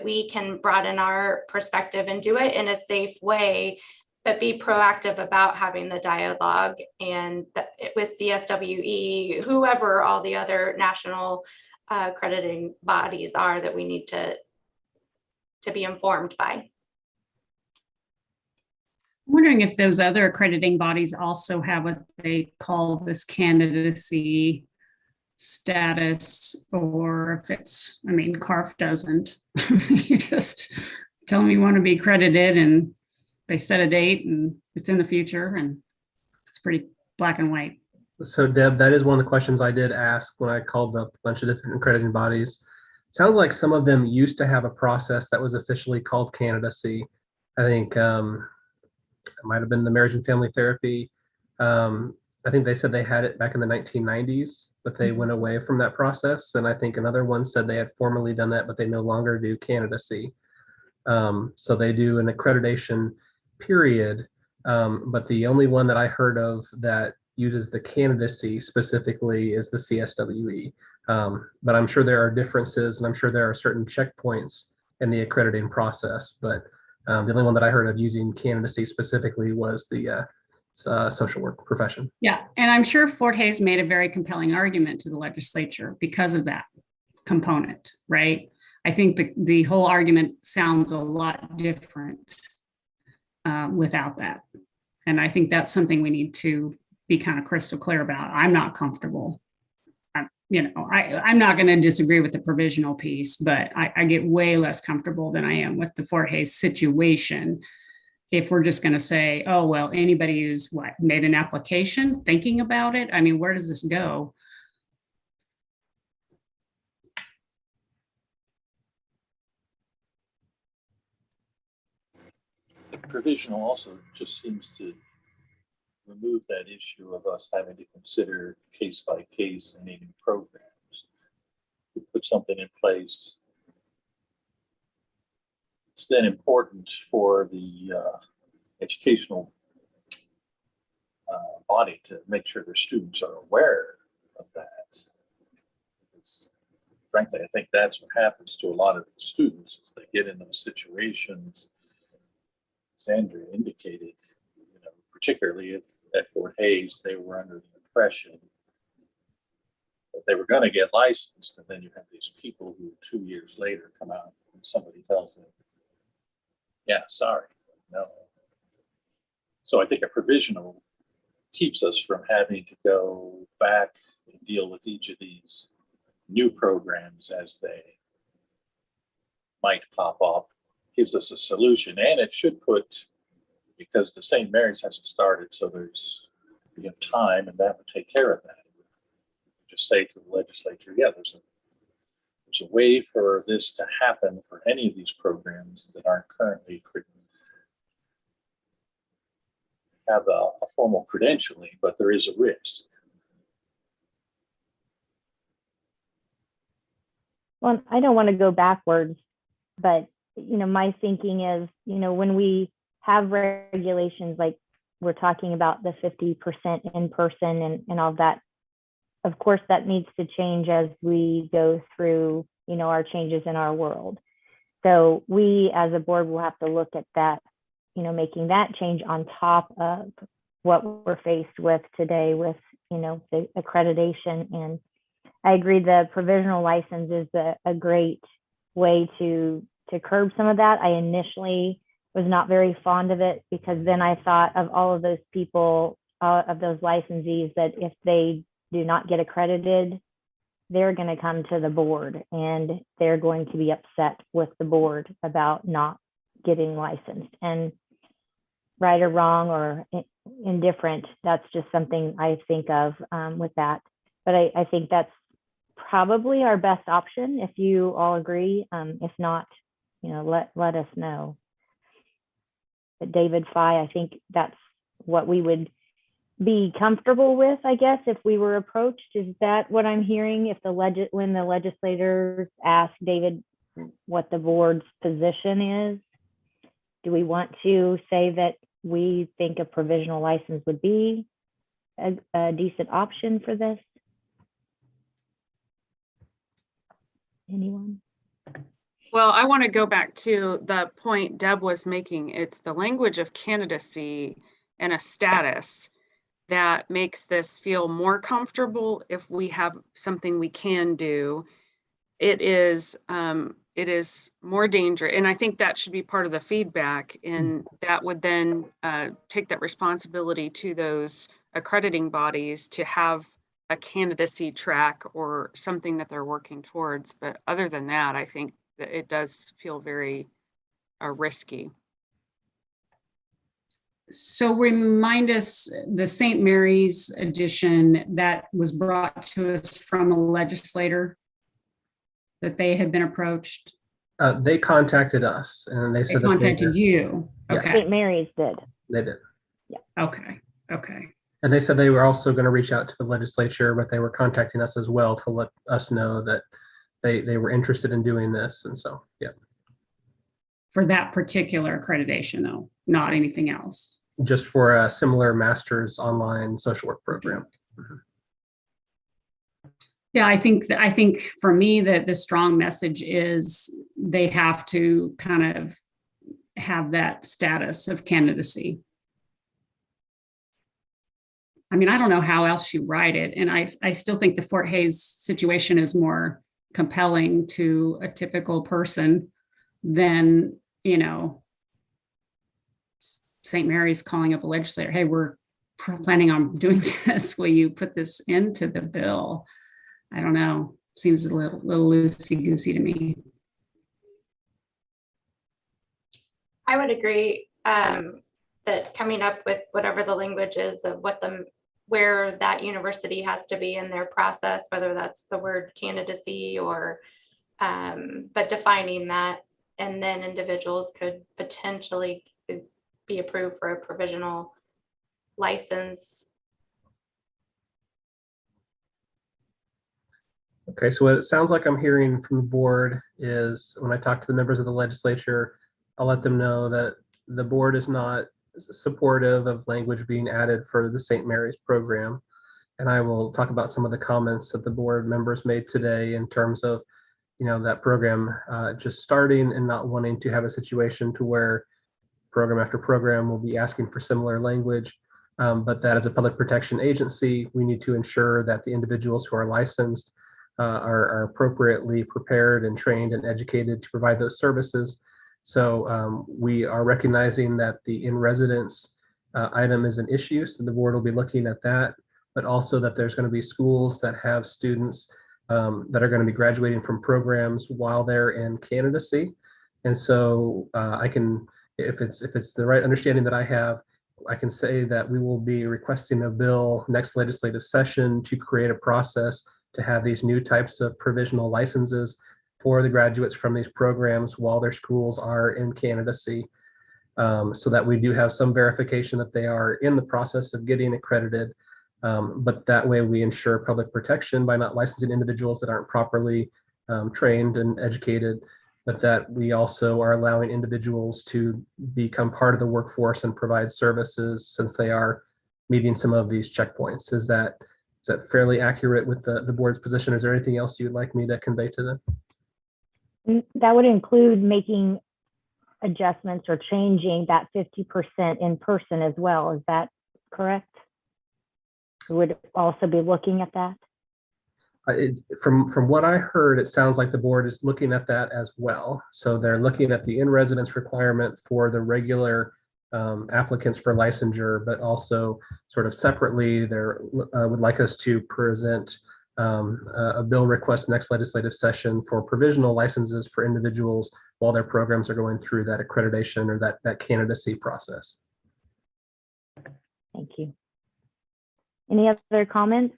we can broaden our perspective and do it in a safe way, but be proactive about having the dialogue and with CSWE, whoever all the other national accrediting bodies are that we need to be informed by. I'm wondering if those other accrediting bodies also have what they call this candidacy status, or if it's, CARF doesn't. You just tell them you want to be accredited and they set a date and it's in the future, and it's pretty black and white. So Deb, that is one of the questions I did ask when I called up a bunch of different accrediting bodies. Sounds like some of them used to have a process that was officially called candidacy. I think it might have been the marriage and family therapy. I think they said they had it back in the 1990s, but they went away from that process. And I think another one said they had formally done that, but they no longer do candidacy. So they do an accreditation period. But the only one that I heard of that uses the candidacy specifically is the CSWE. But I'm sure there are differences, and I'm sure there are certain checkpoints in the accrediting process. But the only one that I heard of using candidacy specifically was the social work profession. Yeah, and I'm sure Fort Hays made a very compelling argument to the legislature because of that component, right? I think the whole argument sounds a lot different without that. And I think that's something we need to be kind of crystal clear about. I'm not comfortable. I'm not going to disagree with the provisional piece, but I get way less comfortable than I am with the Fort Hays situation. If we're just going to say, oh, well, anybody who's made an application thinking about it, where does this go? The provisional also just seems to remove that issue of us having to consider case by case in any programs. We put something in place. It's then important for the educational body to make sure their students are aware of that. Because, frankly, I think that's what happens to a lot of the students is they get in those situations. As Andrea indicated, particularly if at Fort Hays, they were under the impression that they were going to get licensed, and then you have these people who 2 years later come out and somebody tells them, yeah, sorry, no. So I think a provisional keeps us from having to go back and deal with each of these new programs as they might pop up, gives us a solution. And it should put, because the St. Mary's hasn't started, so we have time, and that would take care of that. Just say to the legislature, yeah, there's a way for this to happen for any of these programs that aren't currently have a formal credentialing, but there is a risk. Well, I don't want to go backwards, but, my thinking is, when we have regulations, like we're talking about the 50% in person and all that, of course, that needs to change as we go through, our changes in our world. So we as a board will have to look at that, making that change on top of what we're faced with today with, the accreditation. And I agree the provisional license is a great way to curb some of that. I initially was not very fond of it because then I thought of all of those people, of those licensees, that if they do not get accredited, they're going to come to the board and they're going to be upset with the board about not getting licensed. And right or wrong or indifferent, that's just something I think of with that. But I think that's probably our best option if you all agree. If not, let us know. But David Fye, I think that's what we would be comfortable with, I guess, if we were approached. Is that what I'm hearing? If when the legislators ask David what the board's position is, do we want to say that we think a provisional license would be a decent option for this? Anyone? Well, I want to go back to the point Deb was making. It's the language of candidacy and a status that makes this feel more comfortable. If we have something we can do, it is more dangerous. And I think that should be part of the feedback. And that would then take that responsibility to those accrediting bodies to have a candidacy track or something that they're working towards. But other than that, I think that it does feel very risky. So remind us, the St. Mary's edition that was brought to us from a legislator, that they had been approached. They contacted us and they They said contacted you. Yeah. Okay. St. Mary's did. They did. Okay. Okay. And they said they were also going to reach out to the legislature, but they were contacting us as well to let us know that they were interested in doing this. And so, yeah. For that particular accreditation, though, not anything else. Just for a similar master's online social work program. Mm-hmm. Yeah, I think for me that the strong message is they have to kind of have that status of candidacy. I mean, I don't know how else you write it. And I still think the Fort Hays situation is more compelling to a typical person than, St. Mary's calling up a legislator. Hey, we're planning on doing this. Will you put this into the bill? I don't know. Seems a little loosey-goosey to me. I would agree that coming up with whatever the language is of where that university has to be in their process, whether that's the word candidacy or, but defining that, and then individuals could potentially be approved for a provisional license. Okay, so what it sounds like I'm hearing from the board is when I talk to the members of the legislature, I'll let them know that the board is not supportive of language being added for the St. Mary's program. And I will talk about some of the comments that the board members made today in terms of, that program just starting and not wanting to have a situation to where program after program will be asking for similar language. But that as a public protection agency, we need to ensure that the individuals who are licensed are appropriately prepared and trained and educated to provide those services. So we are recognizing that the in-residence item is an issue, so the board will be looking at that, but also that there's going to be schools that have students that are going to be graduating from programs while they're in candidacy. And so I can, if it's the right understanding that I have, I can say that we will be requesting a bill next legislative session to create a process to have these new types of provisional licenses for the graduates from these programs while their schools are in candidacy, so that we do have some verification that they are in the process of getting accredited. But that way we ensure public protection by not licensing individuals that aren't properly trained and educated, but that we also are allowing individuals to become part of the workforce and provide services since they are meeting some of these checkpoints. Is that fairly accurate with the board's position? Is there anything else you'd like me to convey to them? That would include making adjustments or changing that 50% in person as well. Is that correct? We would also be looking at that. From what I heard, it sounds like the board is looking at that as well. So they're looking at the in-residence requirement for the regular applicants for licensure, but also sort of separately, they would like us to present a bill request next legislative session for provisional licenses for individuals while their programs are going through that accreditation or that candidacy process. Thank you. Any other comments?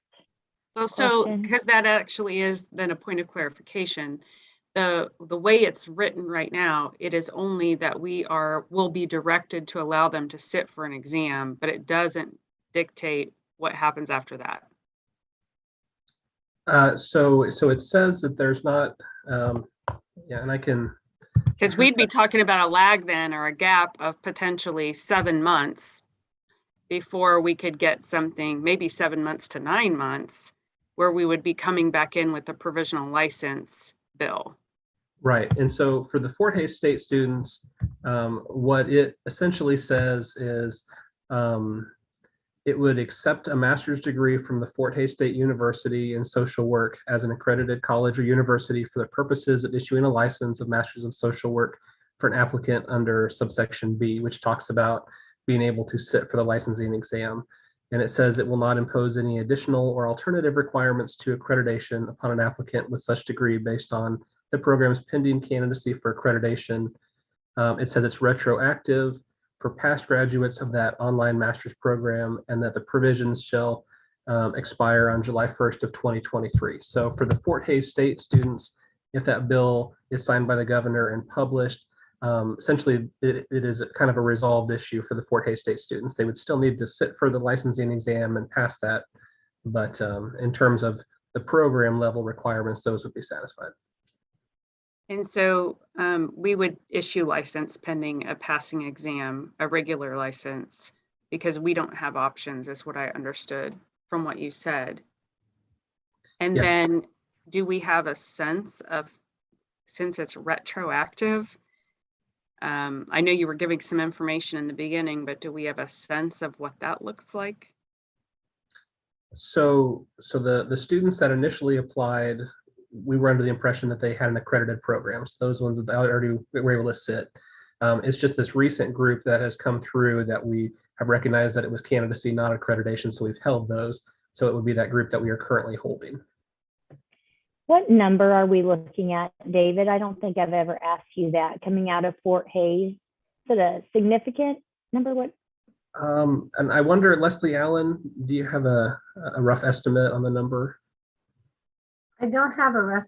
Well, so Question. because that actually is then a point of clarification. The way it's written right now, it is only that will be directed to allow them to sit for an exam, but it doesn't dictate what happens after that. So it says that there's not, yeah, and I can. Because we'd be talking about a lag then, or a gap of potentially 7 months before we could get something, maybe 7 months to 9 months, where we would be coming back in with the provisional license bill. Right. And so for the Fort Hays State students, what it essentially says is it would accept a master's degree from the Fort Hays State University in social work as an accredited college or university for the purposes of issuing a license of Masters of Social Work for an applicant under subsection B, which talks about being able to sit for the licensing exam. And it says it will not impose any additional or alternative requirements to accreditation upon an applicant with such degree based on the program's pending candidacy for accreditation. It says it's retroactive for past graduates of that online master's program, and that the provisions shall expire on July 1st of 2023. So for the Fort Hays State students, if that bill is signed by the governor and published, essentially it is kind of a resolved issue for the Fort Hays State students. They would still need to sit for the licensing exam and pass that, but in terms of the program level requirements, those would be satisfied. And so we would issue license pending a passing exam, a regular license, because we don't have options, is what I understood from what you said. And Yeah. then do we have a sense of, since it's retroactive, I know you were giving some information in the beginning, but do we have a sense of what that looks like? So the students that initially applied, we were under the impression that they had an accredited program. So those ones that already were able to sit. It's just this recent group that has come through that we have recognized that it was candidacy, not accreditation. So we've held those. So it would be that group that we are currently holding. What number are we looking at, David? I don't think I've ever asked you that. Coming out of Fort Hays, is it a significant number? What? And I wonder, Leslie Allen, do you have a rough estimate on the number? I don't have a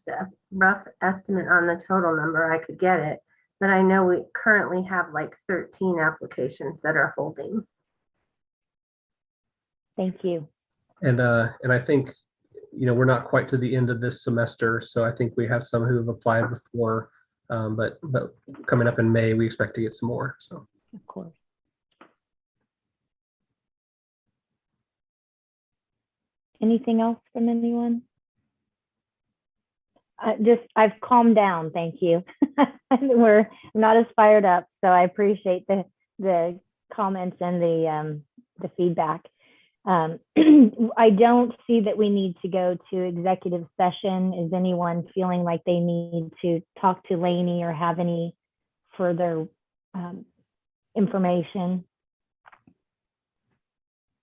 rough estimate on the total number. I could get it, but I know we currently have like 13 applications that are holding. Thank you. And I think, you know, we're not quite to the end of this semester, so I think we have some who have applied before, but coming up in May, we expect to get some more. So, Of course. Anything else from anyone? I've calmed down. Thank you. We're not as fired up, so I appreciate the comments and the feedback. I don't see that we need to go to executive session. Is anyone feeling like they need to talk to Lainey or have any further information?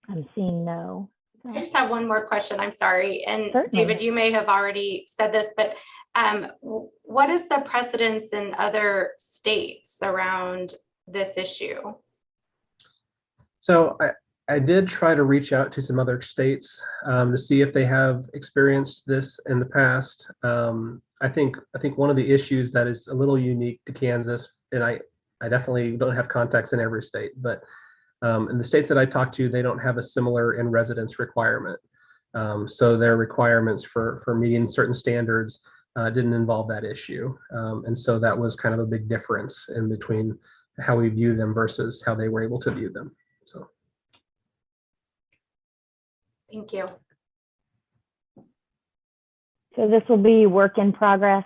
I'm seeing no. I just have one more question. I'm sorry. And Certainly. David, you may have already said this, but what is the precedence in other states around this issue? so I did try to reach out to some other states to see if they have experienced this in the past. I think one of the issues that is a little unique to Kansas, and I definitely don't have contacts in every state, but in the states that I talked to, they don't have a similar in-residence requirement. So their requirements for meeting certain standards didn't involve that issue. And so that was kind of a big difference in between how we view them versus how they were able to view them. So. Thank you. So this will be work in progress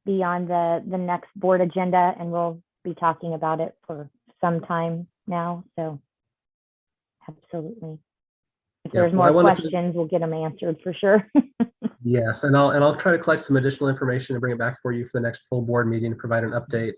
beyond the next board agenda, and we'll be talking about it for some time now. So absolutely. If Yeah, there's well, more questions, we'll get them answered for sure. Yes, and I'll try to collect some additional information and bring it back for you for the next full board meeting to provide an update.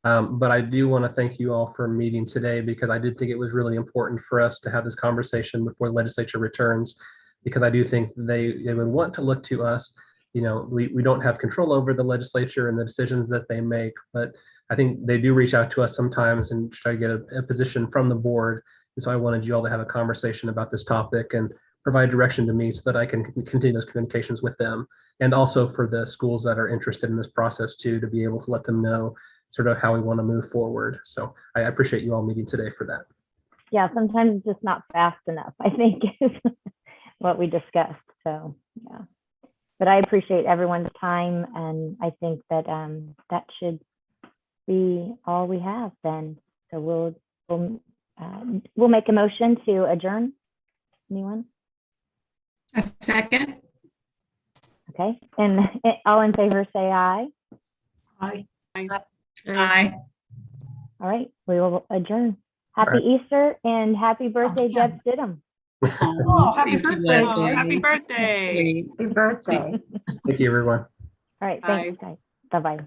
But I do want to thank you all for meeting today, because I did think it was really important for us to have this conversation before the legislature returns, because I do think they would want to look to us. You know, we don't have control over the legislature and the decisions that they make, but I think they do reach out to us sometimes and try to get a position from the board. And so I wanted you all to have a conversation about this topic and provide direction to me so that I can continue those communications with them, and also for the schools that are interested in this process too, to be able to let them know sort of how we want to move forward. So I appreciate you all meeting today for that. Yeah, sometimes it's just not fast enough, I think, is what we discussed. So yeah, but I appreciate everyone's time, and I think that that should be all we have then. So we'll make a motion to adjourn. Anyone? A second. Okay, and all in favor say aye. Aye. Aye. All right, we will adjourn. Happy Easter and happy birthday, Deb Stidham. Oh, happy Thank you, birthday. Oh, Leslie. happy That's birthday. sweet. Happy birthday. Thank you, everyone. All right, thanks, guys. Bye-bye.